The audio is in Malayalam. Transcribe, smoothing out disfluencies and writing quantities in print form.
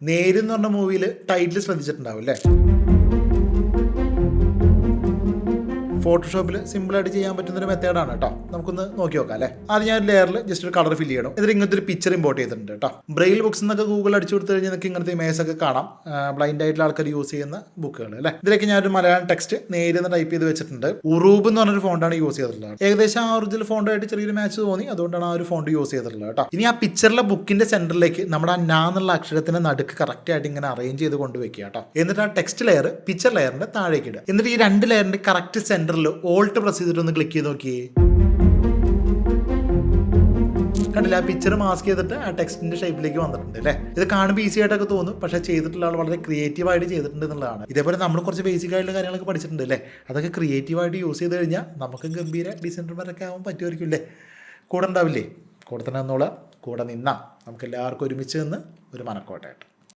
നേര് എന്ന് പറഞ്ഞ മൂവിയിൽ ടൈറ്റിൽ ശ്രദ്ധിച്ചിട്ടുണ്ടാവും അല്ലേ? ഫോട്ടോഷോപ്പിൽ സിമ്പിളായിട്ട് ചെയ്യാൻ പറ്റുന്ന ഒരു മെത്തേഡാണ് കേട്ടോ. നമുക്കൊന്ന് നോക്കി നോക്കാം അല്ലേ? ആദ്യം ഞാൻ ലെയറിൽ ജസ്റ്റ് ഒരു കളർ ഫില്ല് ചെയ്യണം. എന്നിട്ട് ഇങ്ങനത്തെ ഒരു പിക്ചർ ഇമ്പോർട്ട് ചെയ്തിട്ടുണ്ട് കേട്ടോ. ബ്രെയിൽ ബുക്സ് എന്നൊക്കെ ഗൂഗിൾ അടിച്ചു കൊടുത്തു കഴിഞ്ഞാൽ നിങ്ങൾക്ക് ഇങ്ങനത്തെ ഇമേജ് ഒക്കെ കാണാം. ബ്ലൈൻഡ് ആയിട്ടുള്ള ആൾക്കാർ യൂസ് ചെയ്യുന്ന ബുക്കുകൾ അല്ലേ? ഇതിലേക്ക് ഞാനൊരു മലയാളം ടെക്സ്റ്റ് നേരെന്ന് ടൈപ്പ് ചെയ്ത് വെച്ചിട്ടുണ്ട്. ഉറൂബ് എന്ന് പറഞ്ഞൊരു ഫോണ്ടാണ് യൂസ് ചെയ്തിട്ടുള്ളത്. ഏകദേശം ആ ഒറിജിനൽ ഫോണ്ടായിട്ട് ചെറിയൊരു മാച്ച് തോന്നി, അതുകൊണ്ടാണ് ആ ഒരു ഫോണ്ട് യൂസ് ചെയ്തിട്ടുള്ളത് കേട്ടോ. ഇനി ആ പിക്ചറിലെ ബുക്കിന്റെ സെന്ററിലേക്ക് നമ്മുടെ ആ നാ എന്നുള്ള അക്ഷരത്തിന്റെ നടുക്ക് കറക്റ്റ് ആയിട്ട് ഇങ്ങനെ അറേഞ്ച് ചെയ്ത് കൊണ്ടുവയ്ക്കുക കേട്ടോ. എന്നിട്ട് ആ ടെക്സ്റ്റ് ലെയർ പിക്ചർ ലെയറിന്റെ താഴേക്ക് ഇടുക. എന്നിട്ട് ഈ രണ്ട് ലെയറിന്റെ കറക്റ്റ് സെന്ററിൽ ഓൾട്ട് പ്രസ് ചെയ്തിട്ട് ഒന്ന് ക്ലിക്ക് ചെയ്ത് നോക്കിയേ. കണ്ടില്ല, ആ പിക്ചർ മാസ്ക് ചെയ്തിട്ട് ആ ടെക്സ്റ്റിന്റെ ഷേപ്പിലേക്ക് വന്നിട്ടുണ്ട് അല്ലേ? ഇത് കാണുമ്പോൾ ഈസി ആയിട്ടൊക്കെ തോന്നും, പക്ഷേ ചെയ്തിട്ടുള്ള ആൾ വളരെ ക്രിയേറ്റീവ് ആയിട്ട് ചെയ്തിട്ടുണ്ട് എന്നുള്ളതാണ്. ഇതേപോലെ നമ്മൾ കുറച്ച് ബേസിക് ആയിട്ടുള്ള കാര്യങ്ങളൊക്കെ പഠിച്ചിട്ടുണ്ട് അല്ലേ? അതൊക്കെ ക്രിയേറ്റീവായിട്ട് യൂസ് ചെയ്ത് കഴിഞ്ഞാൽ നമുക്ക് ഗംഭീര ഡിസൈനർമാരൊക്കെ ആവാൻ പറ്റുമായിരിക്കും അല്ലേ? കൂടെ ഉണ്ടാവില്ലേ? കൂടെ തന്നെ നിന്നോളാം, കൂടെ നിന്നാം നമുക്ക് എല്ലാവർക്കും ഒരുമിച്ച് നിന്ന് ഒരു മനക്കോട്ടയായിട്ട്.